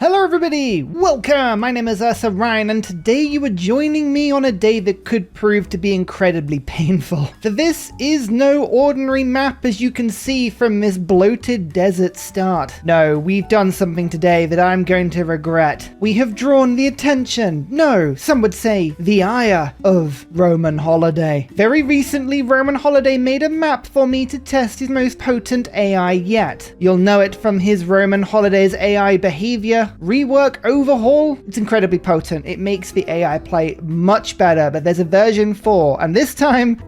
Hello everybody, welcome! My name is Ursa Ryan, and today you are joining me on a day that could prove to be incredibly painful. For this is no ordinary map, as you can see from this bloated desert start. No, we've done something today that I'm going to regret. We have drawn the attention, no, some would say the ire of Roman Holiday. Very recently, Roman Holiday made a map for me to test his most potent AI yet. You'll know it from his Roman Holiday's AI behavior, rework, overhaul. It's incredibly potent. It makes the AI play much better, but there's a version 4, and this time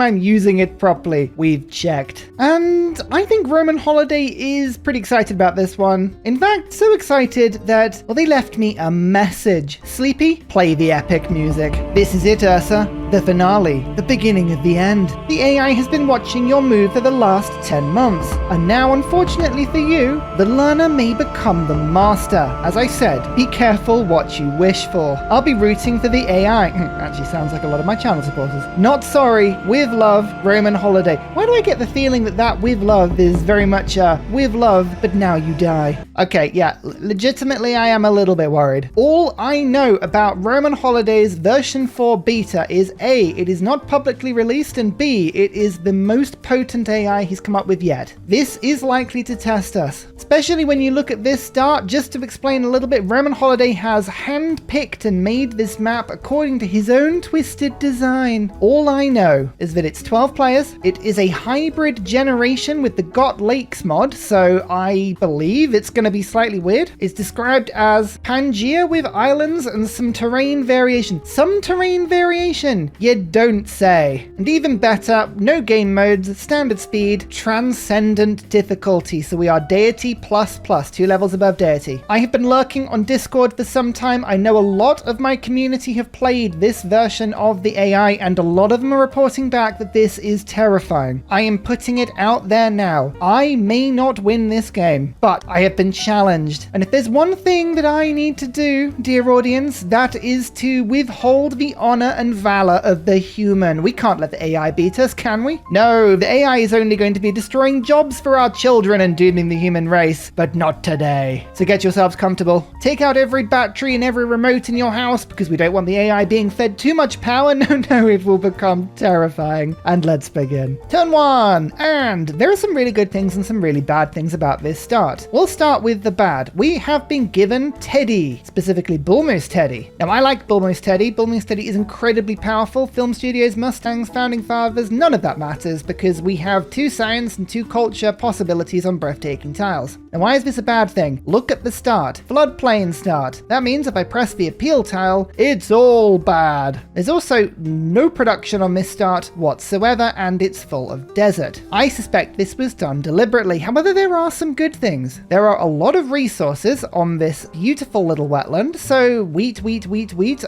I'm using it properly. We've checked. And I think Roman Holiday is pretty excited about this one. In fact, so excited that, well, they left me a message. Sleepy, play the epic music. This is it, Ursa. The finale, the beginning of the end. The AI has been watching your move for the last 10 months, and now, unfortunately for you, the learner may become the master. As I said, be careful what you wish for. I'll be rooting for the AI. Actually sounds like a lot of my channel supporters. Not sorry, with love, Roman Holiday. Why do I get the feeling that with love is very much with love, but now you die? Okay, yeah, legitimately I am a little bit worried. All I know about Roman Holiday's version 4 beta is A, it is not publicly released, and B, it is the most potent AI he's come up with yet. This is likely to test us, especially when you look at this start. Just to explain a little bit, Roman Holiday has hand-picked and made this map according to his own twisted design. All I know is that it's 12 players, it is a hybrid generation with the Got Lakes mod, so I believe it's going to be slightly weird. It's described as Pangaea with islands and some terrain variation. Some terrain variation? You don't say. And even better, no game modes, standard speed, transcendent difficulty, so we are deity plus, 2 levels above deity. I have been lurking on Discord for some time. I know a lot of my community have played this version of the AI, and a lot of them are reporting back that this is terrifying. I am putting it out there now. I may not win this game, but I have been challenged. And if there's one thing that I need to do, dear audience, that is to withhold the honor and valor of the human. We can't let the AI beat us, can we? No, the AI is only going to be destroying jobs for our children and dooming the human race, but not today. So get yourselves comfortable. Take out every battery and every remote in your house, because we don't want the AI being fed too much power. No, it will become terrifying. And let's begin. Turn 1, and there are some really good things and some really bad things about this start. We'll start with the bad. We have been given Teddy, specifically Bullmoose Teddy. Now, I like Bullmoose Teddy. Bullmoose Teddy is incredibly powerful. Film studios, Mustangs, founding fathers, none of that matters, because we have 2 science and 2 culture possibilities on breathtaking tiles. Now, why is this a bad thing? Look at the start. Floodplain start. That means if I press the appeal tile, it's all bad. There's also no production on this start whatsoever, and it's full of desert. I suspect this was done deliberately. However, there are some good things. There are a lot of resources on this beautiful little wetland, so wheat.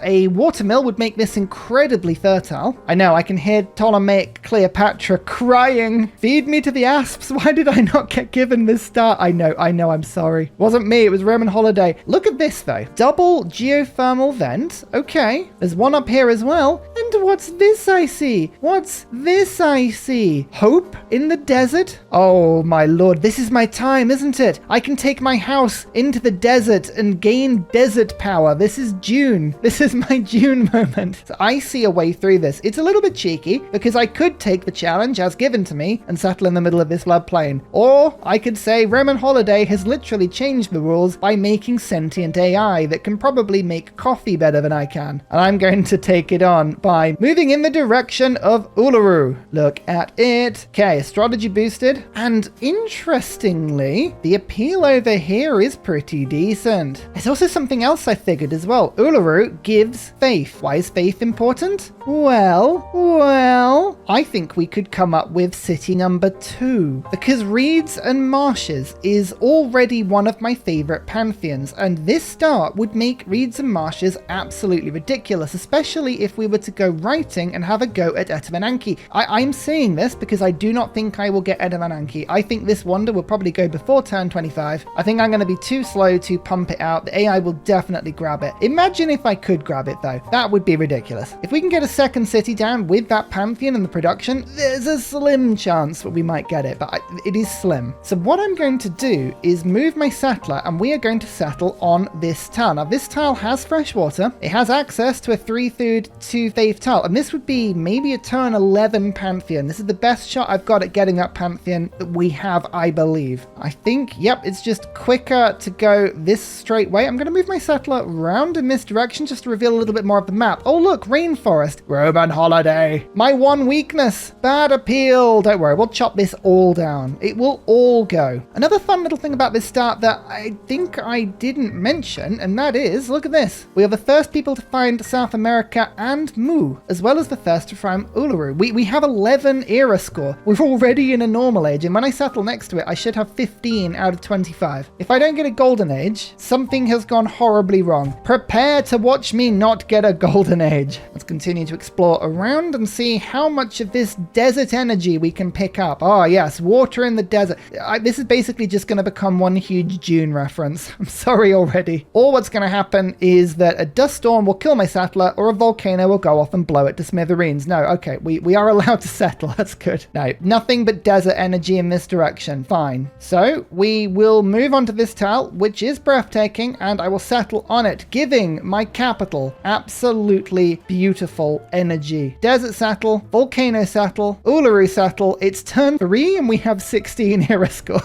A watermill would make this incredibly fertile. I know, I can hear Ptolemaic Cleopatra crying, feed me to the asps. Why did I not get given this start? I know, I'm sorry. Wasn't me, it was Roman Holiday. Look at this though. Double geothermal vent. Okay, there's one up here as well. And what's this I see? What's this I see? Hope in the desert? Oh my lord, this is my time, isn't it? I can take my house into the desert and gain desert power. This is June. This is my June moment. So I see a way through this. It's a little bit cheeky because I could take the challenge as given to me and settle in the middle of this floodplain. Or I could say Roman Holiday has literally changed the rules by making sentient AI that can probably make coffee better than I can. And I'm going to take it on by moving in the direction of Uluru. Look at it. Okay, astrology boosted. And interestingly, the appeal over here is pretty decent. There's also something else I figured as well. Uluru gives faith. Why is faith important? Well, I think we could come up with city number 2, because reeds and marshes is already one of my favorite pantheons, and this start would make reeds and marshes absolutely ridiculous, especially if we were to go writing and have a go at Etemenanki. I'm saying this because I do not think I will get Etemenanki. I think this wonder will probably go before turn 25, I think I'm going to be too slow to pump it out. The AI will definitely grab it. Imagine if I could grab it though. That would be ridiculous. If we can get a second city down with that Pantheon and the production, there's a slim chance that we might get it, but it is slim. So what I'm going to do is move my settler and we are going to settle on this tile. Now this tile has fresh water. It has access to a 3 food, 2 faith tile, and this would be maybe a turn 11 Pantheon. This is the best shot I've got at getting that Pantheon that we have, I believe. I think, yep, it's just quicker to go this straight way. I'm going to move my settler around in this direction just to reveal a little bit more of the map. Oh look, rainforest. Roman holiday. My one weakness. Bad appeal. Don't worry, we'll chop this all down. It will all go. Another fun little thing about this start that I think I didn't mention, and that is, look at this. We are the first people to find South America and Mu, as well as the first to find Uluru. We have 11 era score. We're already in a normal age, and when I settle next to it, I should have 15 out of 25. If I don't get a golden age, something has gone horribly wrong. Prepare to watch me not get a golden age. Let's continue to explore around and see how much of this desert energy we can pick up. Oh yes, water in the desert. This is basically just going to become one huge Dune reference. I'm sorry already. All what's going to happen is that a dust storm will kill my settler or a volcano will go off and blow it to smithereens. No, okay, we are allowed to settle. That's good. No, nothing but desert energy in this direction. Fine. So we will move on to this tile, which is breathtaking, and I will settle on it, giving my capital absolutely beautiful energy. Desert settle, volcano settle, Uluru settle. It's turn 3 and we have 16 hero score.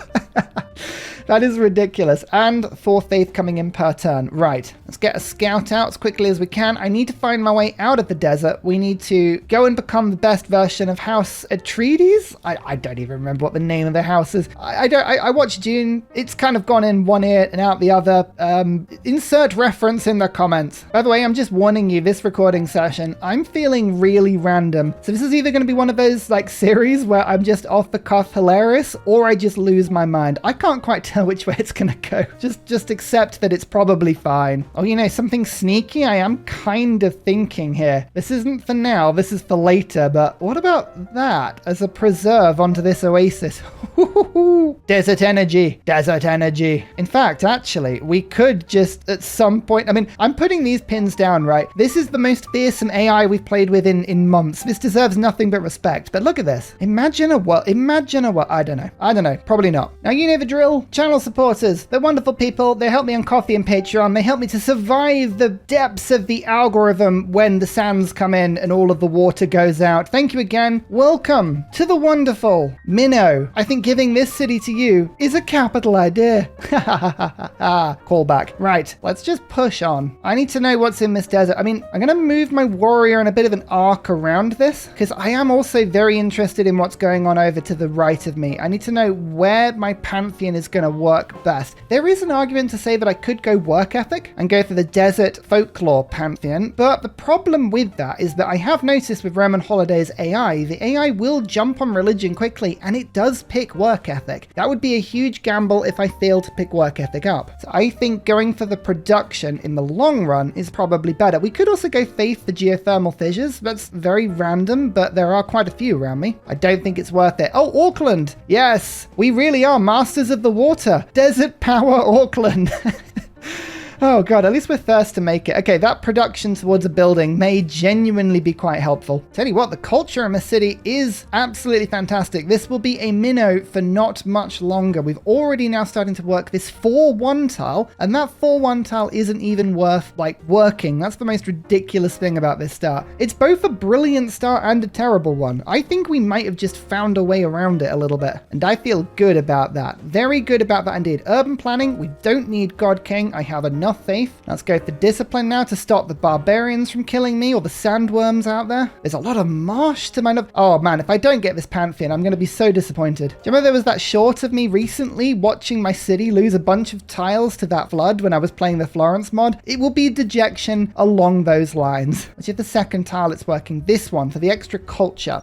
That is ridiculous. And 4 faith coming in per turn. Right. Let's get a scout out as quickly as we can. I need to find my way out of the desert. We need to go and become the best version of House Atreides. I don't even remember what the name of the house is. I watched Dune. It's kind of gone in one ear and out the other. Insert reference in the comments. By the way, I'm just warning you, this recording session, I'm feeling really random. So this is either going to be one of those like series where I'm just off the cuff hilarious, or I just lose my mind. I can't quite tell which way it's gonna go. Just accept that it's probably fine. Oh, you know, something sneaky I am kind of thinking here. This isn't for now, this is for later, but what about that as a preserve onto this oasis? Desert energy, desert energy. In fact, actually, we could just at some point, I mean, I'm putting these pins down, right? This is the most fearsome AI we've played with in months. This deserves nothing but respect, but look at this. Imagine a world, I don't know, probably not. Now, you know the drill. Channel supporters, they're wonderful people. They help me on Coffee and Patreon. They help me to survive the depths of the algorithm when the sands come in and all of the water goes out. Thank you again. Welcome to the wonderful Minnow. I think giving this city to you is a capital idea. Callback. Right, let's just push on. I need to know what's in this desert. I mean, I'm going to move my warrior in a bit of an arc around this because I am also very interested in what's going on over to the right of me. I need to know where my Pantheon is going to work best. There is an argument to say that I could go work ethic and go for the desert folklore Pantheon, but the problem with that is that I have noticed with Roman Holiday's AI, the AI will jump on religion quickly and it does pick work ethic. That would be a huge gamble if I fail to pick work ethic up. So I think going for the production in the long run is probably better. We could also go faith the geothermal fissures. That's very random, but there are quite a few around me. I don't think it's worth it. Oh, Auckland. Yes, we really are masters of the water. Desert Power Auckland. Oh god, at least we're first to make it. Okay, that production towards a building may genuinely be quite helpful. Tell you what, the culture in the city is absolutely fantastic. This will be a minnow for not much longer. We've already now starting to work this 4-1 tile, and that 4-1 tile isn't even worth like working. That's the most ridiculous thing about this start. It's both a brilliant start and a terrible one. I think we might have just found a way around it a little bit, and I feel good about that. Very good about that indeed. Urban planning, we don't need God King. I have enough faith. Let's go for discipline now to stop the barbarians from killing me or the sandworms out there. There's a lot of marsh to my... Oh man, if I don't get this Pantheon, I'm going to be so disappointed. Do you remember there was that short of me recently watching my city lose a bunch of tiles to that flood when I was playing the Florence mod? It will be dejection along those lines. Let's hit the second tile. It's working. This one for the extra culture.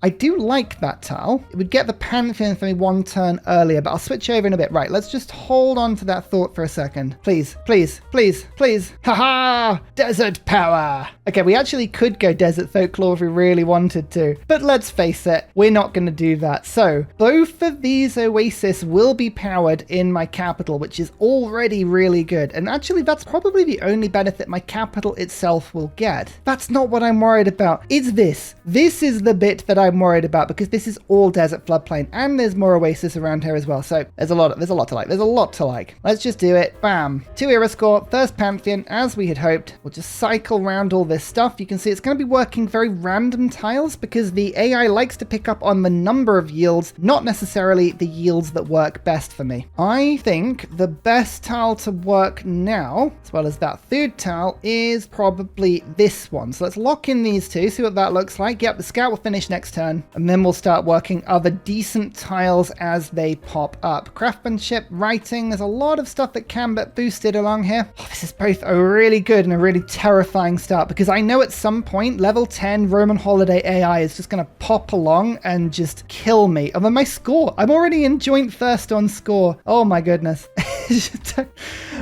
I do like that tile. It would get the Pantheon for me 1 turn earlier, but I'll switch over in a bit. Right, let's just hold on to that thought for a second. Please. Please, please, please, please. Haha! Desert power! Okay, we actually could go desert folklore if we really wanted to, but let's face it, we're not going to do that. So, both of these oases will be powered in my capital, which is already really good. And actually, that's probably the only benefit my capital itself will get. That's not what I'm worried about. It's this. This is the bit that I'm worried about, because this is all desert floodplain, and there's more oasis around here as well. So, there's a lot to like. There's a lot to like. Let's just do it. Bam. 2 era score, first Pantheon, as we had hoped. We'll just cycle around all this stuff. You can see it's going to be working very random tiles, because the AI likes to pick up on the number of yields, not necessarily the yields that work best for me. I think the best tile to work now, as well as that third tile, is probably this one. So let's lock in these two, see what that looks like. Yep, the scout will finish next turn, and then we'll start working other decent tiles as they pop up. Craftsmanship, writing, there's a lot of stuff that can get boosted along here. Oh, this is both a really good and a really terrifying start, because I know at some point level 10 Roman holiday AI is just going to pop along and just kill me. And then my score, I'm already in joint first on score. Oh my goodness.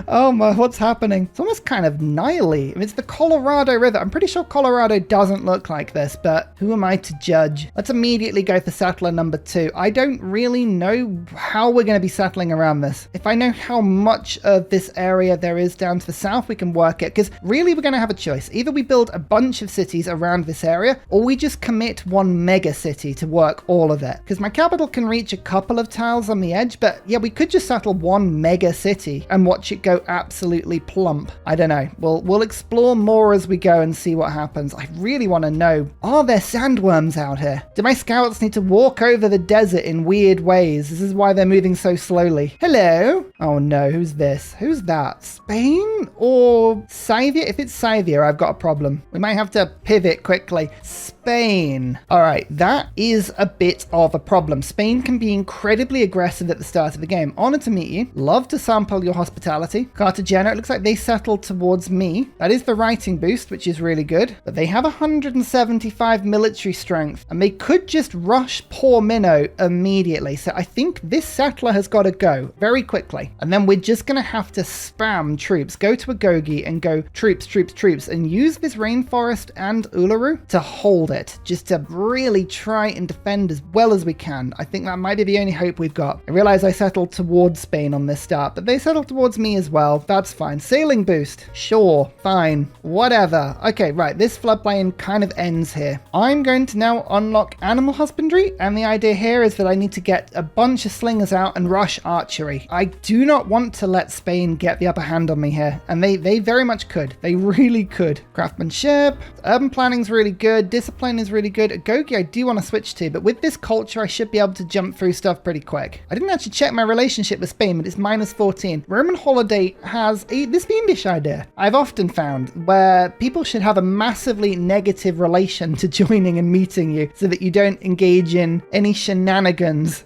Oh my, what's happening? It's almost kind of gnarly. I mean, it's the Colorado River. I'm pretty sure Colorado doesn't look like this, but who am I to judge? Let's immediately go for settler number 2. I don't really know how we're going to be settling around this. If I know how much of this area there is down to the south, we can work it, because really we're going to have a choice. Either we build a bunch of cities around this area, or we just commit one mega city to work all of it. Because my capital can reach a couple of tiles on the edge, but yeah, we could just settle one mega city and watch it go absolutely plump. I don't know. We'll explore more as we go and see what happens. I really want to know, are there sandworms out here? Do my scouts need to walk over the desert in weird ways? This is why they're moving so slowly. Hello? Oh no, who's this? Who's that? Spain or Scythia? If it's Scythia, I've got a problem. We might have to pivot quickly. Spain. All right, that is a bit of a problem. Spain can be incredibly aggressive at the start of the game. Honored to meet you. Love to sample your hospitality. Cartagena, it looks like they settled towards me. That is the writing boost, which is really good. But they have 175 military strength, and they could just rush poor Minnow immediately. So I think this settler has got to go very quickly. And then we're just going to have to spam troops. Go to Agogi and go troops, troops, troops, and use this rainforest and Uluru to hold it. Just to really try and defend as well as we can. I think that might be the only hope we've got. I realize I settled towards Spain on this start, but they settled towards me as well. That's fine. Sailing boost. Sure. Fine. Whatever. Okay, right. This floodplain kind of ends here. I'm going to now unlock animal husbandry, and the idea here is that I need to get a bunch of slingers out and rush archery. I do not want to let Spain get the upper hand on me here, and they very much could. They really could. Craftsmanship. Urban planning's really good. Discipline is really good. Agogi I do want to switch to, but with this culture I should be able to jump through stuff pretty quick. I didn't actually check my relationship with Spain, but it's -14. Roman holiday has this fiendish idea I've often found, where people should have a massively negative relation to joining and meeting you, so that you don't engage in any shenanigans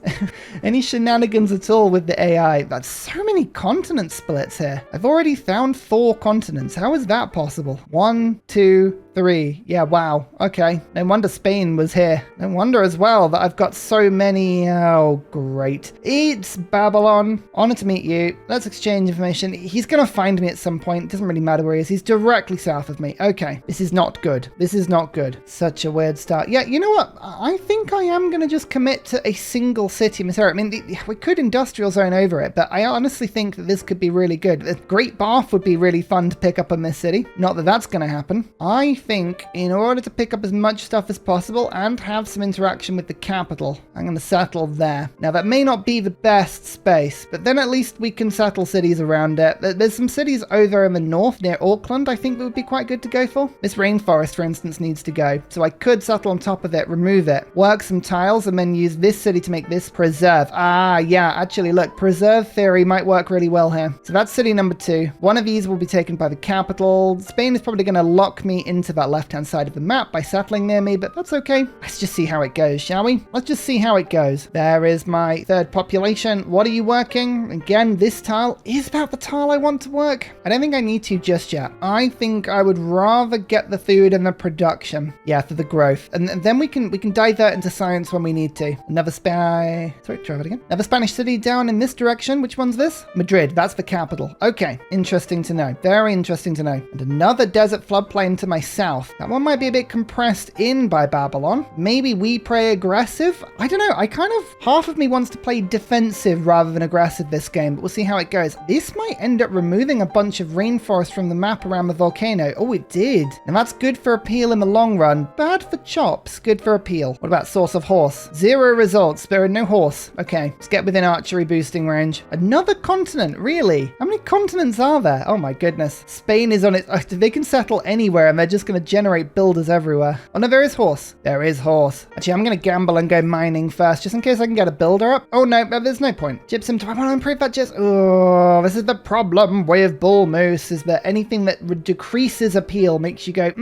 any shenanigans at all with the AI. That's so many continent splits here. I've already found 4 continents. How is that possible? 1, 2, 3. Yeah, wow. Okay. No wonder Spain was here. No wonder as well that I've got so many. Oh, great. It's Babylon. Honored to meet you. Let's exchange information. He's going to find me at some point. It doesn't really matter where he is. He's directly south of me. Okay. This is not good. This is not good. Such a weird start. Yeah, you know what? I think I am going to just commit to a single city. I mean, we could industrial zone over it, but I honestly think that this could be really good. The Great Bath would be really fun to pick up in this city. Not that that's going to happen. I think in order to pick up as much stuff as possible and have some interaction with the capital, I'm going to settle there. Now that may not be the best space, but then at least we can settle cities around it. There's some cities over in the north near Auckland I think that would be quite good to go for. This rainforest, for instance, needs to go. So I could settle on top of it, remove it, work some tiles, and then use this city to make this preserve. Ah, yeah, actually look, preserve theory might work really well here. So that's city number 2. One of these will be taken by the capital. Spain is probably going to lock me into that left-hand side of the map by settling near me, but that's okay. Let's just see how it goes, shall we? Let's just see how it goes. There is my 3rd population. What are you working? Again, this tile is about the tile I want to work. I don't think I need to just yet. I think I would rather get the food and the production. Yeah, for the growth. And then we can divert into science when we need to. Another try that again. Another Spanish city down in this direction. Which one's this? Madrid. That's the capital. tile. Okay, interesting to know. Very interesting to know. And another desert floodplain to my south. That one might be a bit compressed in by Babylon. Maybe we play aggressive? I don't know. I kind of, half of me wants to play defensive rather than aggressive this game, but we'll see how it goes. This might end up removing a bunch of rainforest from the map around the volcano. Oh, it did. And that's good for appeal in the long run. Bad for chops, good for appeal. What about source of horse? 0 results. There are no horse. Okay, let's get within archery boosting range. Another continent, really? How many continents are there? Oh my goodness. Spain is on it. They can settle anywhere and they're just going to generate builders everywhere. Oh no, there is horse. There is horse. Actually, I'm going to gamble and go mining first, just in case I can get a builder up. Oh no, there's no point. Gypsum, do I want to improve that just? Oh, this is the problem with bull moose, is that anything that decreases appeal makes you go,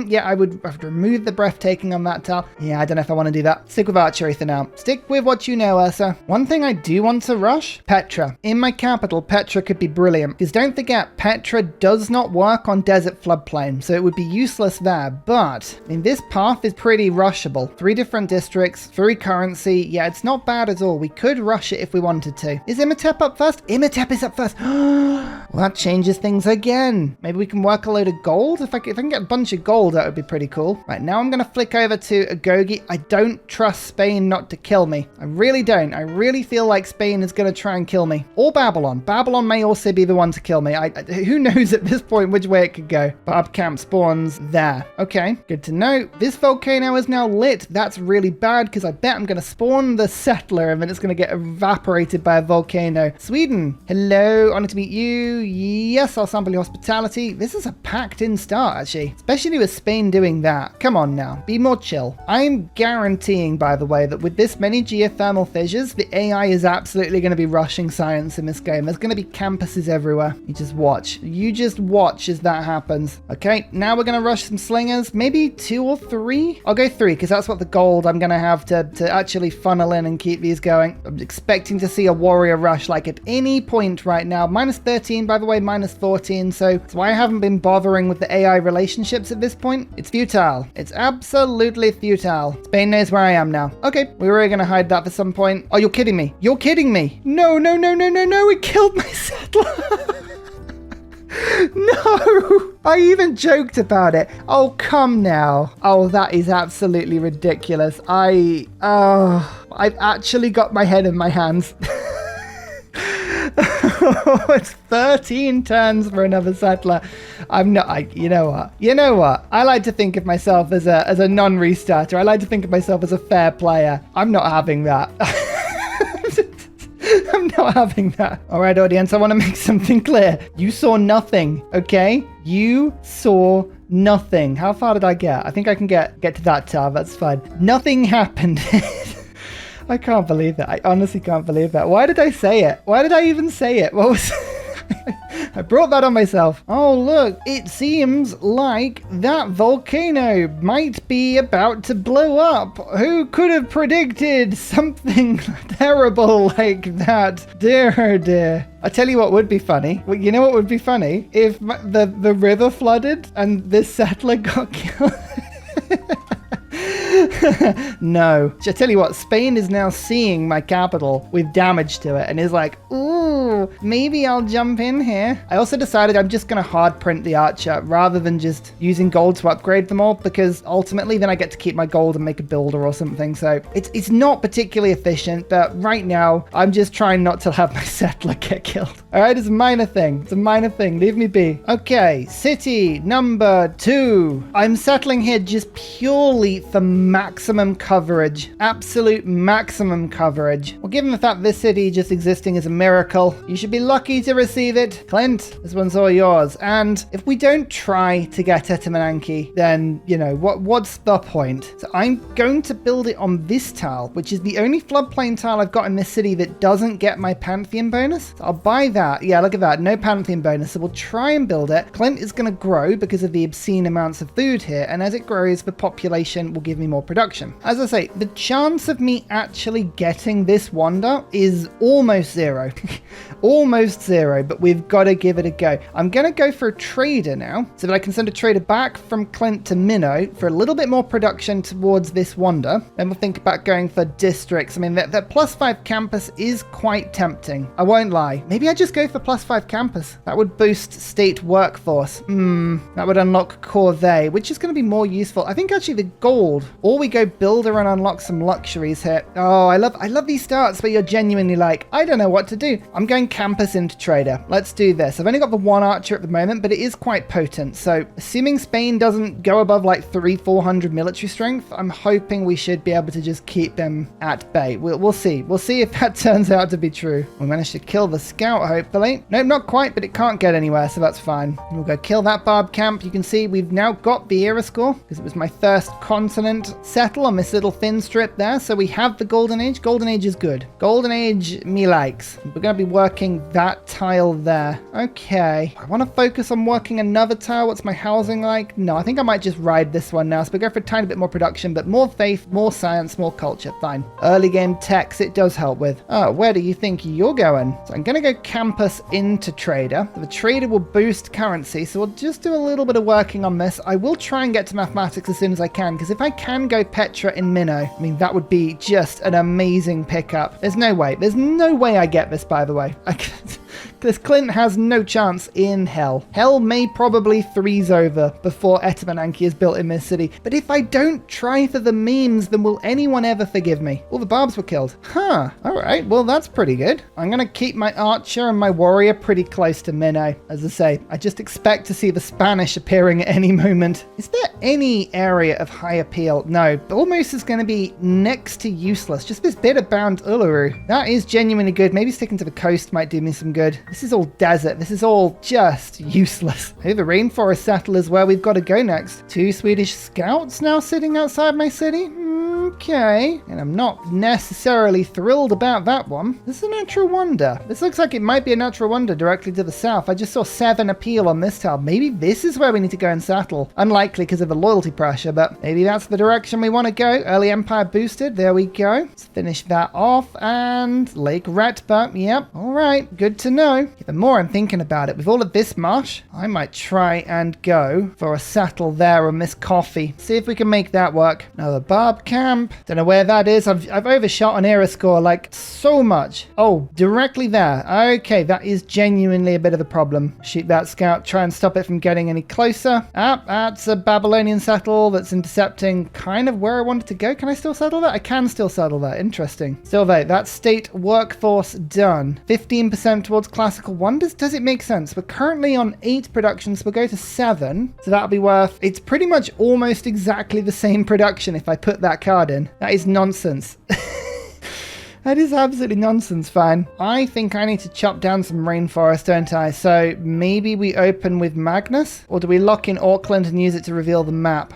yeah, I would remove the breathtaking on that tile. Yeah, I don't know if I want to do that. Stick with archery for now. Stick with what you know, Ursa. One thing I do want to rush, Petra. In my capital, Petra could be brilliant. Because don't forget, Petra does not work on desert floodplain, so it would be useless there. But, I mean, this path is pretty rushable. 3 different districts, 3 currency. Yeah, it's not bad at all. We could rush it if we wanted to. Is Imhotep up first? Imhotep is up first. Well, that changes things again. Maybe we can work a load of gold? If I can get a bunch of gold, that would be pretty cool. Right, now I'm going to flick over to Agogi. I don't trust Spain not to kill me. I really don't. I really feel like Spain is going to try and kill me. Or Babylon. Babylon may also be the one to kill me. Who knows at this point which way it could go. Barb camp spawns there. Okay, good to know. This volcano is now lit. That's really bad because I bet I'm going to spawn the settler and then it's going to get evaporated by a volcano. Sweden. Hello, honored to meet you. Yes, I'll sample your hospitality. This is a packed in start, actually. Especially with Spain doing that. Come on now, be more chill. I'm guaranteeing, by the way, that with this many geothermal fissures, the AI is absolutely going to be rushing science in this game. There's going to be campuses everywhere. You just watch. You just watch as that happens. Okay, now we're going to rush some slingers. Maybe 2 or 3? I'll go 3 because that's what the gold I'm going to have to actually funnel in and keep these going. I'm expecting to see a warrior rush like at any point right now. Minus 13, by the way, minus 14. So that's why I haven't been bothering with the AI relationships at this point. It's futile. It's absolutely futile. Spain knows where I am now. Okay, we were going to hide that for some point. Oh, you're kidding me. You're kidding me. No, no, no, no, no, no. It killed my settler. No, I even joked about it. Oh, come now. Oh, that is absolutely ridiculous. I've actually got my head in my hands. It's 13 turns for another settler. You know what? I like to think of myself as a non-restarter. I like to think of myself as a fair player. I'm not having that. I'm not having that. All right, audience, I want to make something clear. You saw nothing, okay? You saw nothing. How far did I get? I think I can get to that tower. That's fine. Nothing happened. I can't believe that. I honestly can't believe that. Why did I say it? Why did I even say it? What was... I brought that on myself. Oh, look, it seems like that volcano might be about to blow up. Who could have predicted something terrible like that? Dear, oh dear. I tell you what would be funny. Well, you know what would be funny? If the river flooded and this settler got killed. No. I tell you what, Spain is now seeing my capital with damage to it and is like, ooh, maybe I'll jump in here. I also decided I'm just going to hard print the archer rather than just using gold to upgrade them all, because ultimately then I get to keep my gold and make a builder or something. So it's not particularly efficient, but right now I'm just trying not to have my settler get killed. All right, it's a minor thing. It's a minor thing. Leave me be. Okay, city number 2. I'm settling here just purely for maximum coverage. Absolute maximum coverage. Well, given the fact this city just existing is a miracle, you should be lucky to receive it. Clint, this one's all yours. And if we don't try to get Etamananki, then, you know, what's the point? So I'm going to build it on this tile, which is the only floodplain tile I've got in this city that doesn't get my Pantheon bonus. So I'll buy that. Yeah, look at that. No Pantheon bonus. So we'll try and build it. Clint is going to grow because of the obscene amounts of food here. And as it grows, the population will give me more more production. As I say, the chance of me actually getting this wonder is almost zero. Almost zero, but we've got to give it a go. I'm going to go for a trader now, so that I can send a trader back from Clint to Minnow for a little bit more production towards this wonder. Then we'll think about going for districts. I mean, that +5 campus is quite tempting. I won't lie. Maybe I just go for +5 campus. That would boost state workforce. That would unlock Corvée, which is going to be more useful. I think actually the gold, or we go builder and unlock some luxuries here. Oh, I love these starts where you're genuinely like, I don't know what to do. I'm going campus into trader. Let's do this. I've only got the one archer at the moment, but it is quite potent. So assuming Spain doesn't go above like 300-400 military strength, I'm hoping we should be able to just keep them at bay. We'll see. We'll see if that turns out to be true. We managed to kill the scout, hopefully. Nope, not quite, but it can't get anywhere, so that's fine. We'll go kill that barb camp. You can see we've now got the era score because it was my first continent settle on this little thin strip there. So we have the Golden Age. Golden Age is good. Golden Age me likes. We're going to be working that tile there. Okay. I want to focus on working another tile. What's my housing like? No, I think I might just ride this one now. So we go for a tiny bit more production, but more faith, more science, more culture. Fine. Early game techs, it does help with. Oh, where do you think you're going? So I'm going to go campus into trader. The trader will boost currency, so we'll just do a little bit of working on this. I will try and get to mathematics as soon as I can, because if I can go Petra in Minnow, I mean, that would be just an amazing pickup. There's no way I get this, by the way. Because Clint has no chance in hell. Hell may probably freeze over before Etamananki is built in this city. But if I don't try for the memes, then will anyone ever forgive me? All the barbs were killed. Huh. All right. Well, that's pretty good. I'm going to keep my archer and my warrior pretty close to Minnow. As I say, I just expect to see the Spanish appearing at any moment. Is there any area of high appeal? No. Almost is going to be next to useless. Just this bit about Uluru. That is genuinely good. Maybe sticking to the coast might do me some good. This is all desert. This is all just useless. Hey, the rainforest settle is where we've got to go next. 2 Swedish scouts now sitting outside my city. Okay. And I'm not necessarily thrilled about that one. This is a natural wonder. This looks like it might be a natural wonder directly to the south. I just saw 7 appeal on this tile. Maybe this is where we need to go and settle. Unlikely because of the loyalty pressure, but maybe that's the direction we want to go. Early Empire boosted. There we go. Let's finish that off. And Lake Retba. Yep. All right. Good to know. The more I'm thinking about it, with all of this marsh, I might try and go for a settle there on this coffee. See if we can make that work. Another barb camp. Don't know where that is. I've overshot on era score like so much. Oh, directly there. Okay, that is genuinely a bit of a problem. Shoot that scout. Try and stop it from getting any closer. That's a Babylonian settle that's intercepting kind of where I wanted to go. Can I still settle that? I can still settle that. Interesting. Still though, that state workforce done. 15% towards classical wonders. Does it make sense? We're currently on 8 productions. We'll go to 7. So that'll be worth, it's pretty much almost exactly the same production if I put that card in. That is nonsense. That is absolutely nonsense, fine. I think I need to chop down some rainforest, don't I? So maybe we open with Magnus? Or do we lock in Auckland and use it to reveal the map?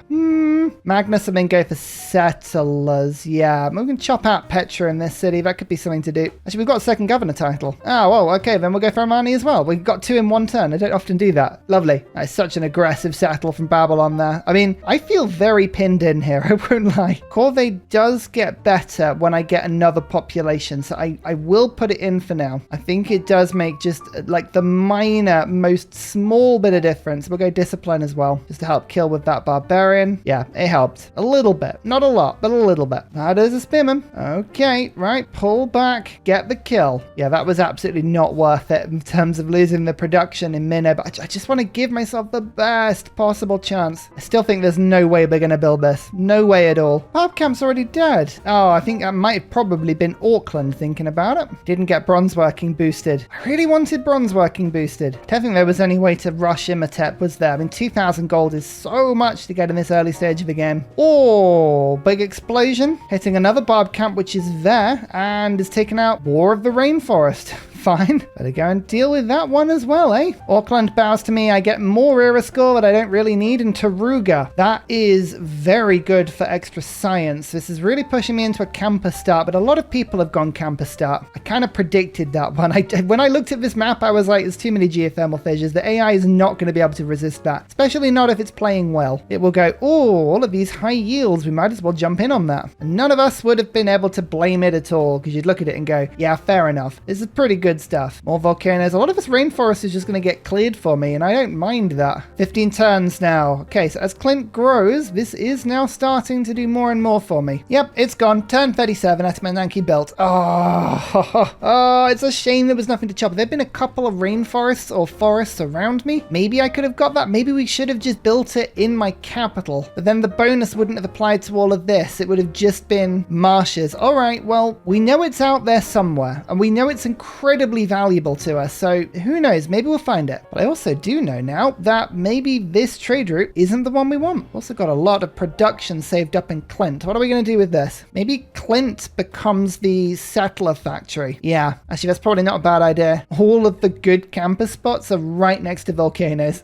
Magnus and then go for settlers. Yeah, we can chop out Petra in this city. That could be something to do. Actually, we've got a second governor title. Oh, well, okay, then we'll go for Omani as well. We've got 2 in one turn. I don't often do that. Lovely. That is such an aggressive settle from Babylon there. I mean, I feel very pinned in here, I won't lie. Corvée does get better when I get another population, so I will put it in for now. I think it does make just like the minor, most small bit of difference. We'll go discipline as well, just to help kill with that barbarian. Yeah, it helped. A little bit. Not a lot, but a little bit. That is a spearman. Okay, right. Pull back. Get the kill. Yeah, that was absolutely not worth it in terms of losing the production in Minnow, but I just want to give myself the best possible chance. I still think there's no way we're going to build this. No way at all. Barb camp's already dead. Oh, I think that might have probably been Auckland thinking about it. Didn't get bronze working boosted. I really wanted bronze working boosted. Don't think there was any way to rush Imhotep, was there? I mean, 2,000 gold is so much to get in this early stage of the game. Oh, big explosion. Hitting another barb camp, which is there, and is taking out War of the Rainforest. Fine. Better go and deal with that one as well, eh? Auckland bows to me. I get more era score that I don't really need. And Taruga. That is very good for extra science. This is really pushing me into a campus start, but a lot of people have gone campus start. I kind of predicted that one. When I looked at this map, I was like, there's too many geothermal fissures. The AI is not going to be able to resist that, especially not if it's playing well. It will go, oh, all of these high yields, we might as well jump in on that. And none of us would have been able to blame it at all, because you'd look at it and go, yeah, fair enough. This is pretty good stuff. More volcanoes. A lot of this rainforest is just going to get cleared for me, and I don't mind that. 15 turns now. Okay, so as Clint grows, this is now starting to do more and more for me. Yep, it's gone. Turn 37 at Mananki Belt. Oh, it's a shame there was nothing to chop. There have been a couple of rainforests or forests around me. Maybe I could have got that. Maybe we should have just built it in my capital. But then the bonus wouldn't have applied to all of this. It would have just been marshes. All right, well, we know it's out there somewhere, and we know it's incredibly valuable to us. So who knows? Maybe we'll find it. But I also do know now that maybe this trade route isn't the one we want. Also got a lot of production saved up in Clint. What are we going to do with this? Maybe Clint becomes the settler factory. Yeah, actually, that's probably not a bad idea. All of the good campus spots are right next to volcanoes.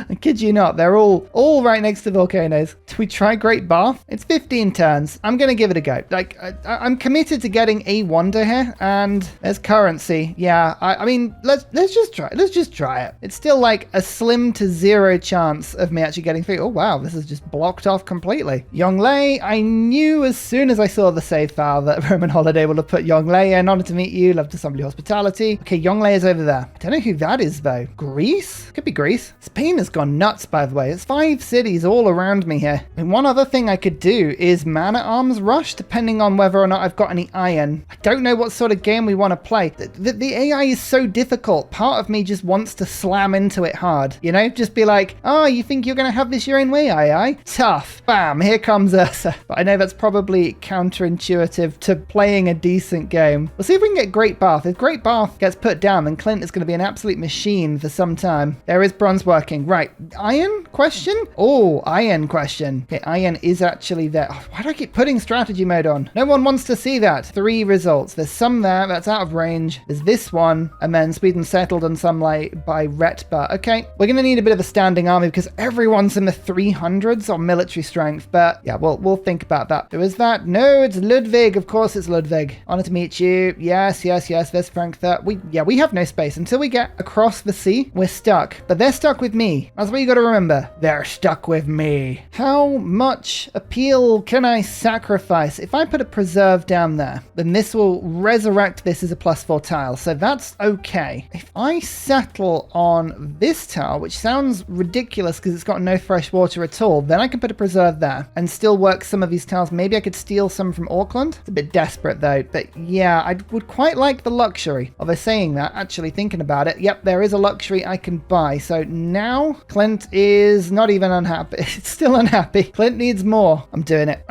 I kid you not, they're all right next to volcanoes. Do we try Great Bath? It's 15 turns. I'm going to give it a go. Like, I'm committed to getting a wonder here, and there's currency. Yeah, I mean, let's just try it. Let's just try it. It's still like a slim to zero chance of me actually getting through. Oh, wow, this is just blocked off completely. Yonglei, I knew as soon as I saw the save file that Roman Holiday will have put Yonglei in. Honored to meet you. Love to somebody hospitality. Okay, Yonglei is over there. I don't know who that is, though. Greece? Could be Greece. Spain has gone nuts, by the way. It's 5 cities all around me here. And one other thing I could do is man-at-arms rush, depending on whether or not I've got any iron. I don't know what sort of game we want to play. The AI is so difficult. Part of me just wants to slam into it hard. You know, just be like, oh, you think you're going to have this your own way, AI? Tough. Bam, here comes Ursa. But I know that's probably counterintuitive to playing a decent game. We'll see if we can get Great Bath. If Great Bath gets put down, then Clint is going to be an absolute machine for some time. There is bronze working. Right. Iron question? Oh, iron question. Okay, iron is actually there. Oh, why do I keep putting strategy mode on? No one wants to see that. 3 results. There's some there that's out of range. There's this one, and then Sweden settled on some like by Retba. Okay, we're going to need a bit of a standing army because everyone's in the 300s on military strength, but yeah, we'll think about that. Who is that? No, it's Ludwig. Of course it's Ludwig. Honor to meet you. Yes, there's Frankfurt. We have no space. Until we get across the sea, we're stuck. But they're stuck with me. That's what you got to remember. They're stuck with me. How much appeal can I sacrifice? If I put a preserve down there, then this will resurrect this as a +4 tile. So that's okay. If I settle on this tile, which sounds ridiculous because it's got no fresh water at all, then I can put a preserve there and still work some of these tiles. Maybe I could steal some from Auckland. It's a bit desperate though, but yeah, I would quite like the luxury of saying that, actually thinking about it. Yep, there is a luxury I can buy. So now Clint is not even unhappy. It's still unhappy. Clint needs more. I'm doing it.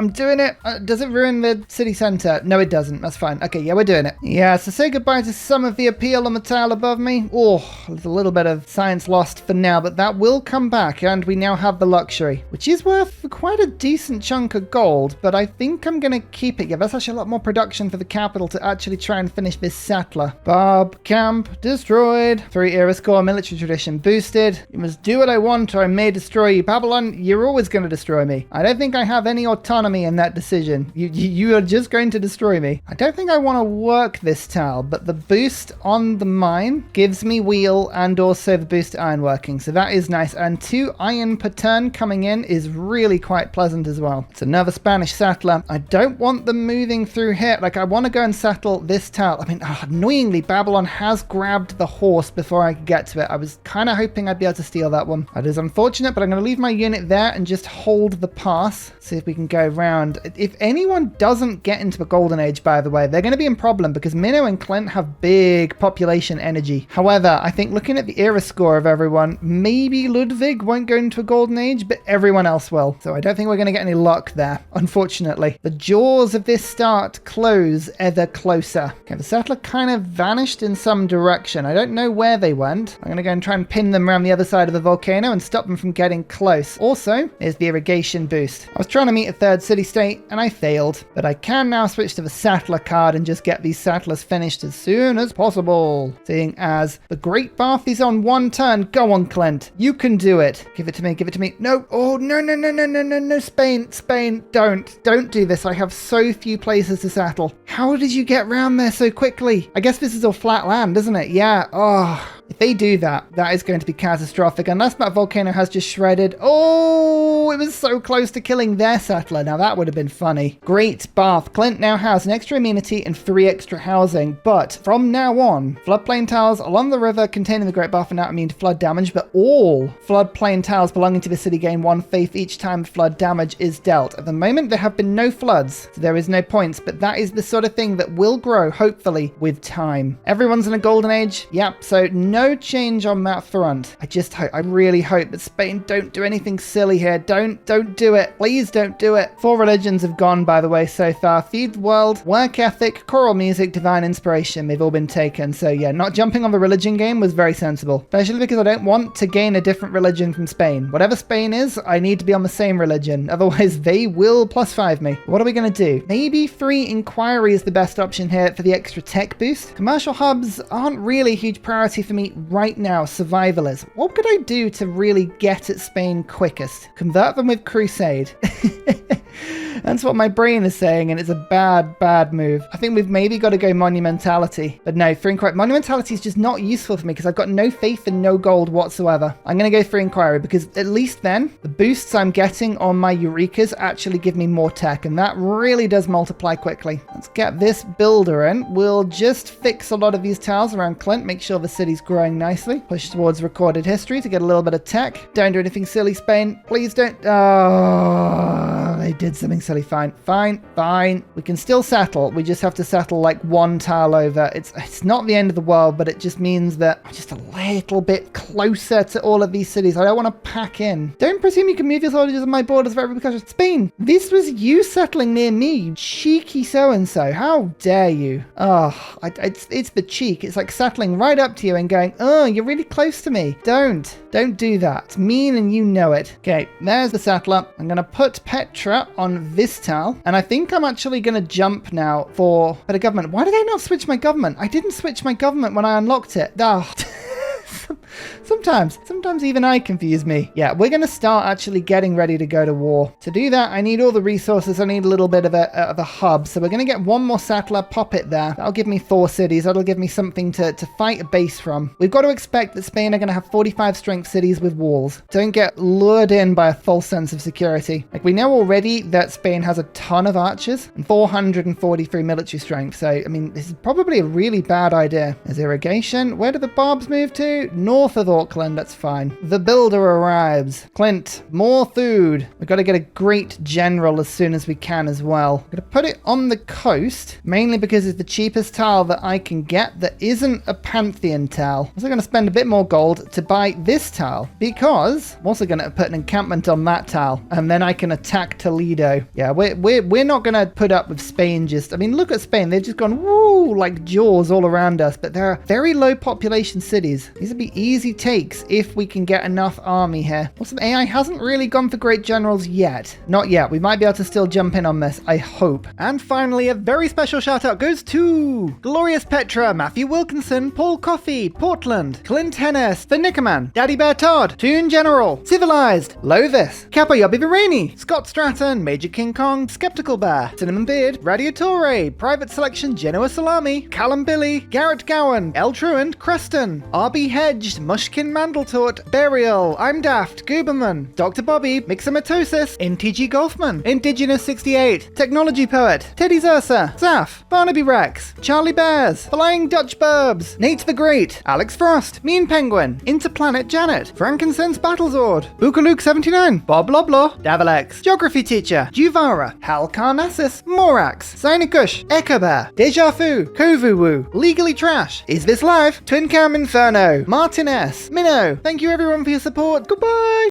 Does it ruin the city center? No, it doesn't. That's fine. Okay, yeah, we're doing it. Yeah, so say goodbye to some of the appeal on the tile above me. Oh, there's a little bit of science lost for now, but that will come back, and we now have the luxury, which is worth quite a decent chunk of gold, but I think I'm going to keep it. Yeah, that's actually a lot more production for the capital to actually try and finish this settler. Bob, camp, destroyed. 3 era score, military tradition boosted. You must do what I want or I may destroy you. Babylon, you're always going to destroy me. I don't think I have any autonomy in that decision. You are just going to destroy me. I don't think I want to work this tile, but the boost on the mine gives me wheel and also the boost to ironworking. So that is nice. And 2 iron per turn coming in is really quite pleasant as well. It's another Spanish settler. I don't want them moving through here. Like, I want to go and settle this tile. I mean, annoyingly, Babylon has grabbed the horse before I could get to it. I was kind of hoping I'd be able to steal that one. That is unfortunate, but I'm going to leave my unit there and just hold the pass. See if we can go around. If anyone doesn't get into the golden age, by the way, they're going to be in problem because Minnow and Clint have big population energy. However, I think looking at the era score of everyone, maybe Ludwig won't go into a golden age, but everyone else will. So I don't think we're going to get any luck there, unfortunately. The jaws of this start close ever closer. Okay, the settler kind of vanished in some direction. I don't know where they went. I'm going to go and try and pin them around the other side of the volcano volcano and stop them from getting close. Also, there's the irrigation boost. I was trying to meet a third city-state and I failed, but I can now switch to the settler card and just get these settlers finished as soon as possible. Seeing as the Great Bath is on one turn. Go on, Clint. You can do it. Give it to me. Give it to me. No. Oh, no. Spain. Don't do this. I have so few places to settle. How did you get round there so quickly? I guess this is all flat land, isn't it? Yeah. Oh. If they do that, that is going to be catastrophic. Unless that volcano has just shredded. Oh, it was so close to killing their settler. Now that would have been funny. Great Bath. Clint now has an extra amenity and 3 extra housing. But from now on, floodplain tiles along the river containing the Great Bath are now immune to flood damage. But all floodplain tiles belonging to the city gain 1 faith each time flood damage is dealt. At the moment, there have been no floods, so there is no points. But that is the sort of thing that will grow, hopefully, with time. Everyone's in a golden age. Yep, so no change on that front. I really hope that Spain don't do anything silly here. Don't do it. Please don't do it. 4 religions have gone, by the way, so far. Feed the world, work ethic, choral music, divine inspiration. They've all been taken. So yeah, not jumping on the religion game was very sensible. Especially because I don't want to gain a different religion from Spain. Whatever Spain is, I need to be on the same religion. Otherwise, they will +5 me. What are we going to do? Maybe free inquiry is the best option here for the extra tech boost. Commercial hubs aren't really a huge priority for me right now. Survival is. What could I do to really get at Spain quickest? Convert them with Crusade. That's what my brain is saying, and it's a bad move. I think we've maybe got to go Monumentality. But no, Free Inquiry. Monumentality is just not useful for me because I've got no faith and no gold whatsoever. I'm going to go Free Inquiry because at least then, the boosts I'm getting on my Eurekas actually give me more tech, and that really does multiply quickly. Let's get this builder in. We'll just fix a lot of these tiles around Clint, make sure the city's growing nicely. Push towards recorded history to get a little bit of tech. Don't do anything silly, Spain. Please don't. Oh, they did something silly. Fine. We can still settle. We just have to settle like 1 tile over. It's not the end of the world, but it just means that I'm just a little bit closer to all of these cities. I don't want to pack in. Don't presume you can move your soldiers on my borders very because Spain. This was you settling near me, you cheeky so-and-so. How dare you? Oh, it's the cheek. It's like settling right up to you and going, oh, you're really close to me. Don't do that. It's mean and you know it. Okay, there's the settler. I'm going to put Petra on this tile. And I think I'm actually going to jump now for better government. Why did I not switch my government? I didn't switch my government when I unlocked it. Oh. Sometimes even I confuse me. Yeah, we're going to start actually getting ready to go to war. To do that, I need all the resources. I need a little bit of a hub. So we're going to get 1 more settler, pop it there. That'll give me 4 cities. That'll give me something to fight a base from. We've got to expect that Spain are going to have 45 strength cities with walls. Don't get lured in by a false sense of security. Like, we know already that Spain has a ton of archers and 443 military strength. So, I mean, this is probably a really bad idea. There's irrigation. Where do the barbs move to? North of Auckland. That's fine. The builder arrives. Clint, more food. We've got to get a great general as soon as we can as well. I'm going to put it on the coast, mainly because it's the cheapest tile that I can get that isn't a Pantheon tile. I'm also going to spend a bit more gold to buy this tile because I'm also going to put an encampment on that tile and then I can attack Toledo. Yeah, we're not going to put up with Spain just, I mean, look at Spain. They've just gone, woo, like Jaws all around us, but they're very low population cities. These would be easy takes if we can get enough army here. Also, the AI hasn't really gone for great generals yet. Not yet. We might be able to still jump in on this, I hope. And finally, a very special shout out goes to Glorious Petra, Matthew Wilkinson, Paul Coffey, Portland, Clint Hennis, The Nickerman, Daddy Bear Todd, Toon General, Civilized, Lovis, Capoyobi Virani, Scott Stratton, Major King Kong, Skeptical Bear, Cinnamon Beard, Radiatore, Private Selection, Genoa Salami, Callum Billy, Garrett Gowan, El Truant, Creston, RB Hedged, Mushkin Mandletort, Burial, I'm Daft, Gooberman, Dr. Bobby, Mixomatosis, NTG Golfman, Indigenous 68, Technology Poet, Teddy's Ursa, Zaf, Barnaby Rex, Charlie Bears, Flying Dutch Burbs, Nate the Great, Alex Frost, Mean Penguin, Interplanet Janet, Frankincense Battlezord, Bookaluk 79, Bob Loblaw, Davalex, Geography Teacher, Juvara, Hal Carnassus, Morax, Sinikush, Echo Bear, Deja Fu, Kovuwu, Legally Trash, Is This Live, Twin Cam Inferno, Martin S, Minnow. Thank you everyone for your support. Goodbye.